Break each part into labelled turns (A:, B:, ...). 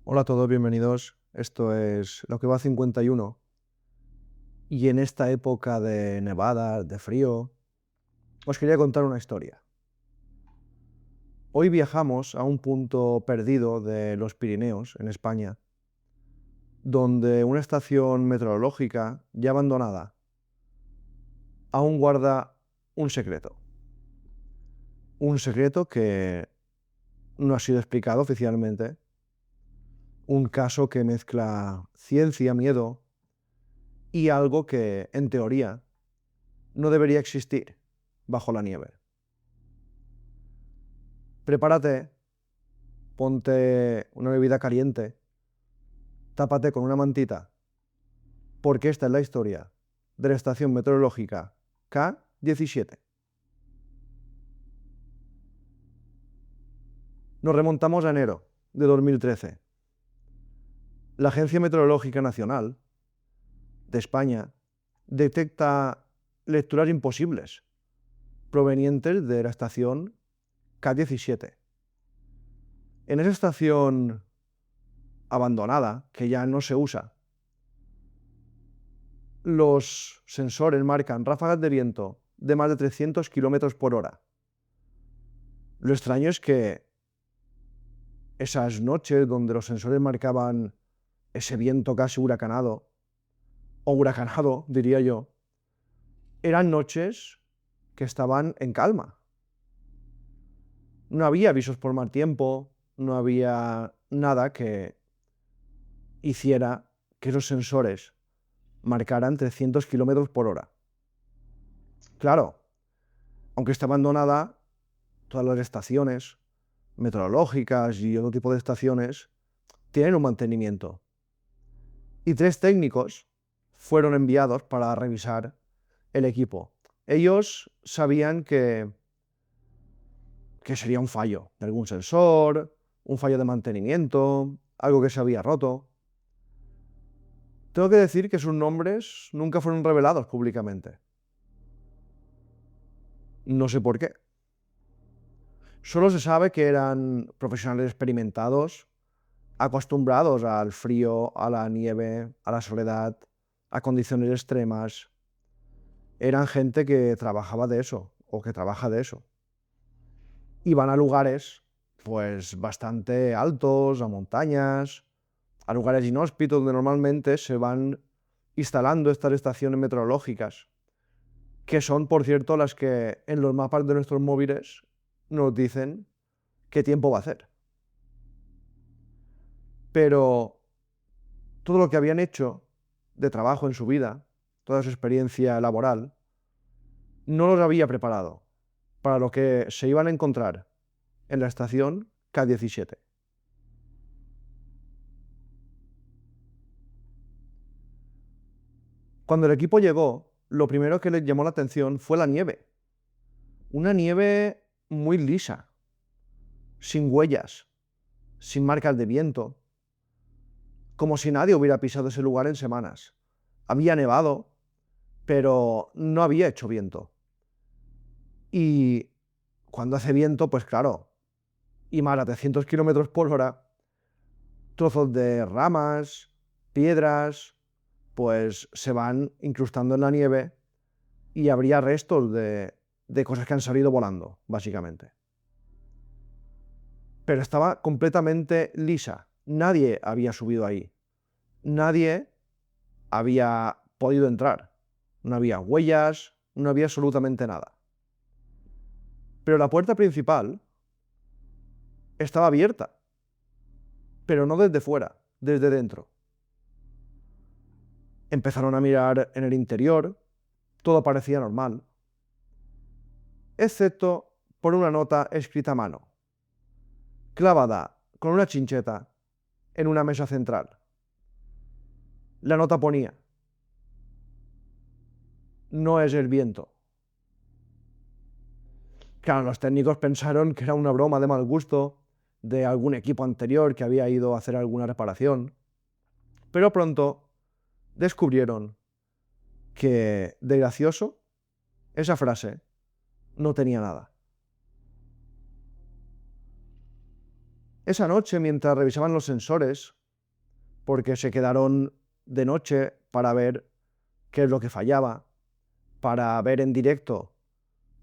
A: Hola a todos, bienvenidos. Esto es Lo que va 51. Y en esta época de nevadas, de frío, os quería contar una historia. Hoy viajamos a un punto perdido de los Pirineos, en España, donde una estación meteorológica ya abandonada aún guarda un secreto. Un secreto que no ha sido explicado oficialmente. Un caso que mezcla ciencia, miedo y algo que, en teoría, no debería existir bajo la nieve. Prepárate, ponte una bebida caliente, tápate con una mantita, porque esta es la historia de la estación meteorológica K-17. Nos remontamos a enero de 2013. La Agencia Meteorológica Nacional de España detecta lecturas imposibles provenientes de la estación K-17. En esa estación abandonada, que ya no se usa, los sensores marcan ráfagas de viento de más de 300 kilómetros por hora. Lo extraño es que esas noches donde los sensores marcaban ese viento casi huracanado, o huracanado, diría yo, eran noches que estaban en calma. No había avisos por mal tiempo, no había nada que hiciera que esos sensores marcaran 300 kilómetros por hora. Claro, aunque está abandonada, todas las estaciones meteorológicas y otro tipo de estaciones tienen un mantenimiento. Y 3 técnicos fueron enviados para revisar el equipo. Ellos sabían que sería un fallo de algún sensor, un fallo de mantenimiento, algo que se había roto. Tengo que decir que sus nombres nunca fueron revelados públicamente. No sé por qué. Solo se sabe que eran profesionales experimentados, acostumbrados al frío, a la nieve, a la soledad, a condiciones extremas. Eran gente que trabajaba de eso, o que trabaja de eso. Iban a lugares, pues, bastante altos, a montañas, a lugares inhóspitos donde normalmente se van instalando estas estaciones meteorológicas, que son, por cierto, las que en los mapas de nuestros móviles nos dicen qué tiempo va a hacer. Pero todo lo que habían hecho de trabajo en su vida, toda su experiencia laboral, no los había preparado para lo que se iban a encontrar en la estación K-17. Cuando el equipo llegó, lo primero que les llamó la atención fue la nieve. Una nieve muy lisa, sin huellas, sin marcas de viento, como si nadie hubiera pisado ese lugar en semanas. Había nevado, pero no había hecho viento. Y cuando hace viento, pues claro, y más a 300 kilómetros por hora, trozos de ramas, piedras, pues se van incrustando en la nieve y habría restos de cosas que han salido volando, básicamente. Pero estaba completamente lisa. Nadie había subido ahí. Nadie había podido entrar. No había huellas, no había absolutamente nada. Pero la puerta principal estaba abierta, pero no desde fuera, desde dentro. Empezaron a mirar en el interior, todo parecía normal, excepto por una nota escrita a mano, clavada con una chincheta en una mesa central. La nota ponía: no es el viento. Claro, los técnicos pensaron que era una broma de mal gusto de algún equipo anterior que había ido a hacer alguna reparación, pero pronto descubrieron que de gracioso esa frase no tenía nada. Esa noche, mientras revisaban los sensores, porque se quedaron de noche para ver qué es lo que fallaba, para ver en directo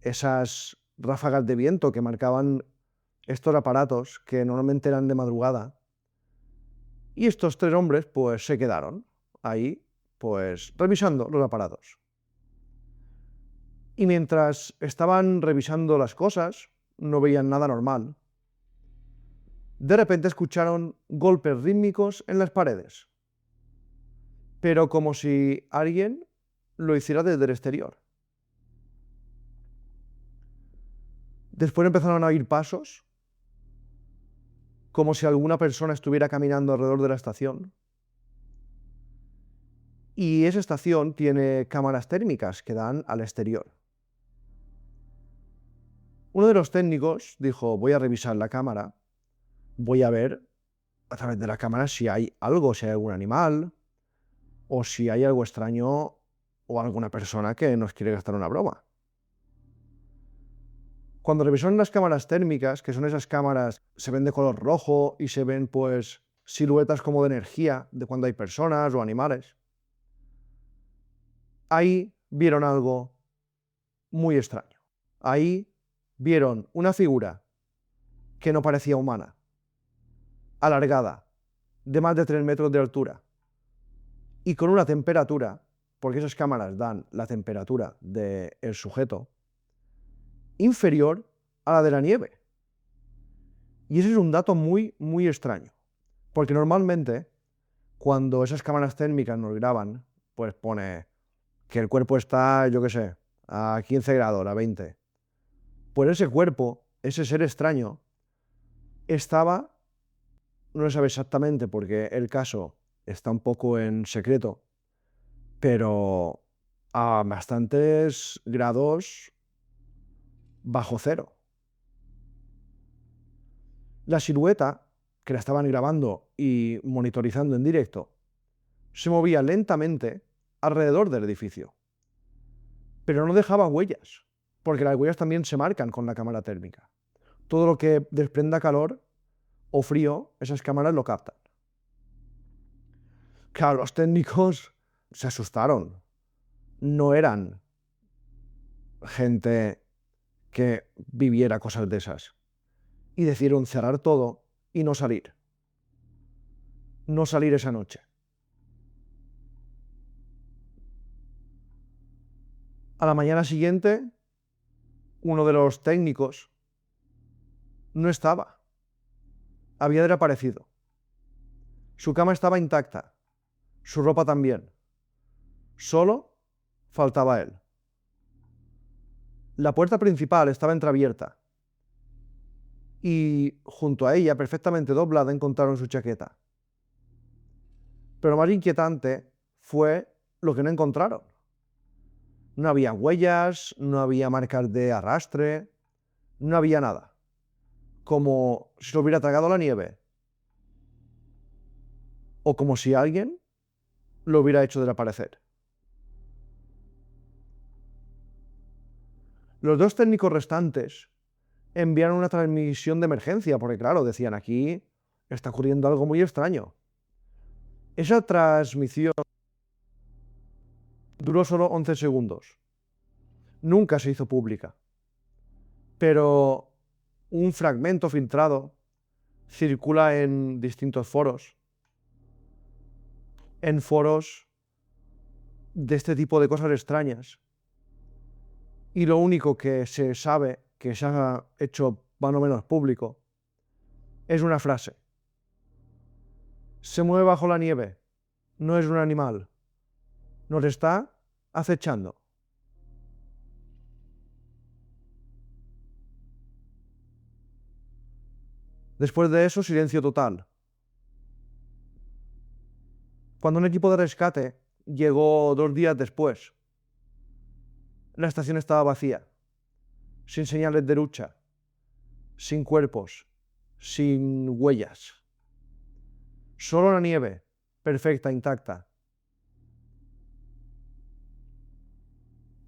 A: esas ráfagas de viento que marcaban estos aparatos, que normalmente eran de madrugada, y estos tres hombres pues se quedaron ahí, pues revisando los aparatos. Y mientras estaban revisando las cosas, no veían nada normal. De repente escucharon golpes rítmicos en las paredes, pero como si alguien lo hiciera desde el exterior. Después empezaron a oír pasos, como si alguna persona estuviera caminando alrededor de la estación. Y esa estación tiene cámaras térmicas que dan al exterior. Uno de los técnicos dijo: voy a revisar la cámara, voy a ver a través de la cámara si hay algo, si hay algún animal, o si hay algo extraño o alguna persona que nos quiere gastar una broma. Cuando revisaron las cámaras térmicas, que son esas cámaras, se ven de color rojo y se ven pues siluetas como de energía de cuando hay personas o animales, ahí vieron algo muy extraño. Ahí vieron una figura que no parecía humana, alargada, de más de 3 metros de altura, y con una temperatura, porque esas cámaras dan la temperatura del sujeto, inferior a la de la nieve. Y ese es un dato muy, muy extraño, porque normalmente cuando esas cámaras térmicas nos graban, pues pone que el cuerpo está, yo qué sé, a 15 grados, a 20. Pues ese cuerpo, ese ser extraño, estaba, no se sabe exactamente porque el caso está un poco en secreto, pero a bastantes grados bajo cero. La silueta, que la estaban grabando y monitorizando en directo, se movía lentamente alrededor del edificio, pero no dejaba huellas, porque las huellas también se marcan con la cámara térmica. Todo lo que desprenda calor o frío, esas cámaras lo captan. Claro, los técnicos se asustaron. No eran gente que viviera cosas de esas. Y decidieron cerrar todo y no salir. No salir esa noche. A la mañana siguiente, uno de los técnicos no estaba. Había desaparecido. Su cama estaba intacta. Su ropa también. Solo faltaba él. La puerta principal estaba entreabierta. Y junto a ella, perfectamente doblada, encontraron su chaqueta. Pero más inquietante fue lo que no encontraron. No había huellas, no había marcas de arrastre, no había nada. Como si lo hubiera tragado la nieve. O como si alguien lo hubiera hecho desaparecer. Los dos técnicos restantes enviaron una transmisión de emergencia, porque claro, decían, aquí está ocurriendo algo muy extraño. Esa transmisión duró solo 11 segundos. Nunca se hizo pública. Pero un fragmento filtrado circula en distintos foros. En foros de este tipo de cosas extrañas. Y lo único que se sabe, que se ha hecho más o menos público, es una frase. Se mueve bajo la nieve. No es un animal. Nos está acechando. Después de eso, silencio total. Cuando un equipo de rescate llegó 2 días después, la estación estaba vacía, sin señales de lucha, sin cuerpos, sin huellas. Solo la nieve, perfecta, intacta.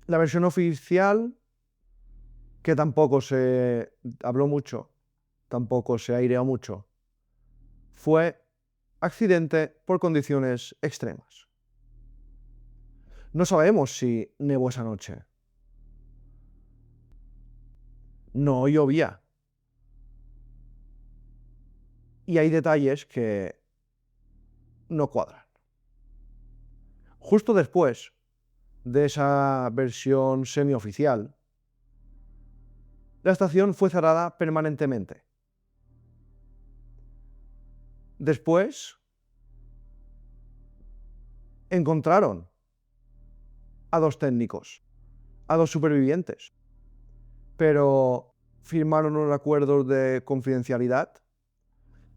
A: La versión oficial, que tampoco se habló mucho, tampoco se aireó mucho, fue accidente por condiciones extremas. No sabemos si nevó esa noche. No llovía. Y hay detalles que no cuadran. Justo después de esa versión semioficial, la estación fue cerrada permanentemente. Después encontraron a 2 técnicos, a 2 supervivientes, pero firmaron unos acuerdos de confidencialidad.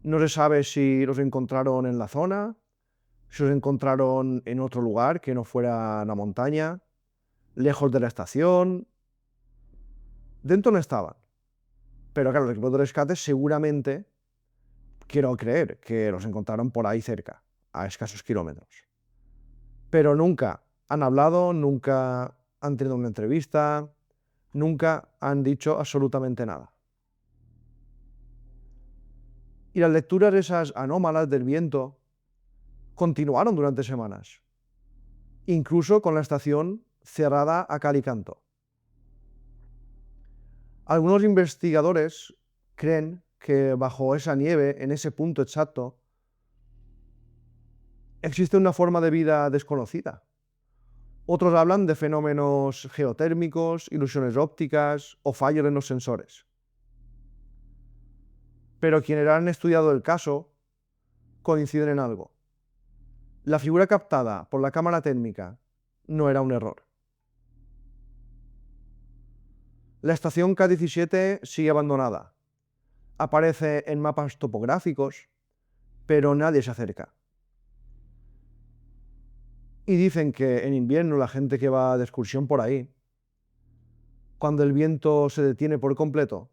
A: No se sabe si los encontraron en la zona, si los encontraron en otro lugar que no fuera la montaña, lejos de la estación. Dentro no estaban. Pero claro, los equipos de rescate seguramente, quiero creer, que los encontraron por ahí cerca, a escasos kilómetros. Pero nunca han hablado, nunca han tenido una entrevista, nunca han dicho absolutamente nada. Y las lecturas esas anómalas del viento continuaron durante semanas, incluso con la estación cerrada a cal y canto. Algunos investigadores creen que bajo esa nieve, en ese punto exacto, existe una forma de vida desconocida. Otros hablan de fenómenos geotérmicos, ilusiones ópticas o fallos en los sensores. Pero quienes han estudiado el caso coinciden en algo. La figura captada por la cámara térmica no era un error. La estación K-17 sigue abandonada. Aparece en mapas topográficos, pero nadie se acerca. Y dicen que en invierno la gente que va de excursión por ahí, cuando el viento se detiene por completo,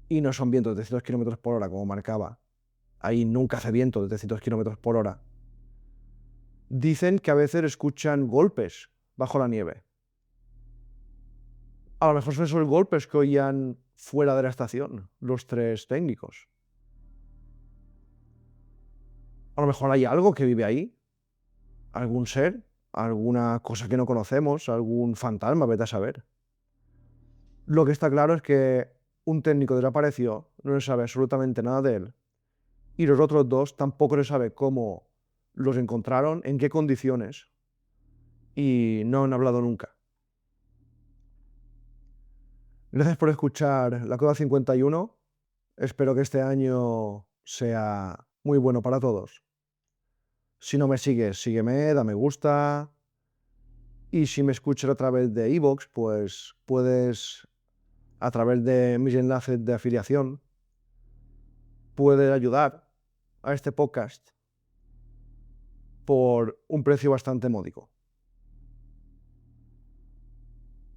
A: y no son vientos de 300 km por hora como marcaba, ahí nunca hace viento de 300 km por hora, dicen que a veces escuchan golpes bajo la nieve. A lo mejor son esos golpes que oían fuera de la estación los 3 técnicos. A lo mejor hay algo que vive ahí, algún ser, alguna cosa que no conocemos, algún fantasma, vete a saber. Lo que está claro es que un técnico desapareció, no se sabe absolutamente nada de él, y los otros 2 tampoco se sabe cómo los encontraron, en qué condiciones, y no han hablado nunca. Gracias por escuchar la Coda 51. Espero que este año sea muy bueno para todos. Si no me sigues, sígueme, da me gusta. Y si me escuchas a través de iVoox, pues puedes, a través de mis enlaces de afiliación, puedes ayudar a este podcast por un precio bastante módico.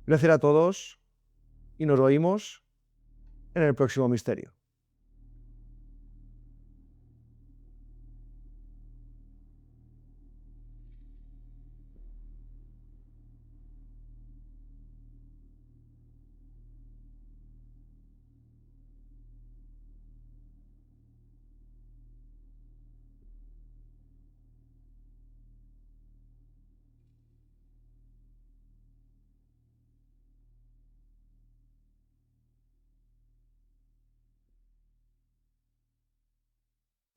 A: Gracias a todos y nos oímos en el próximo misterio.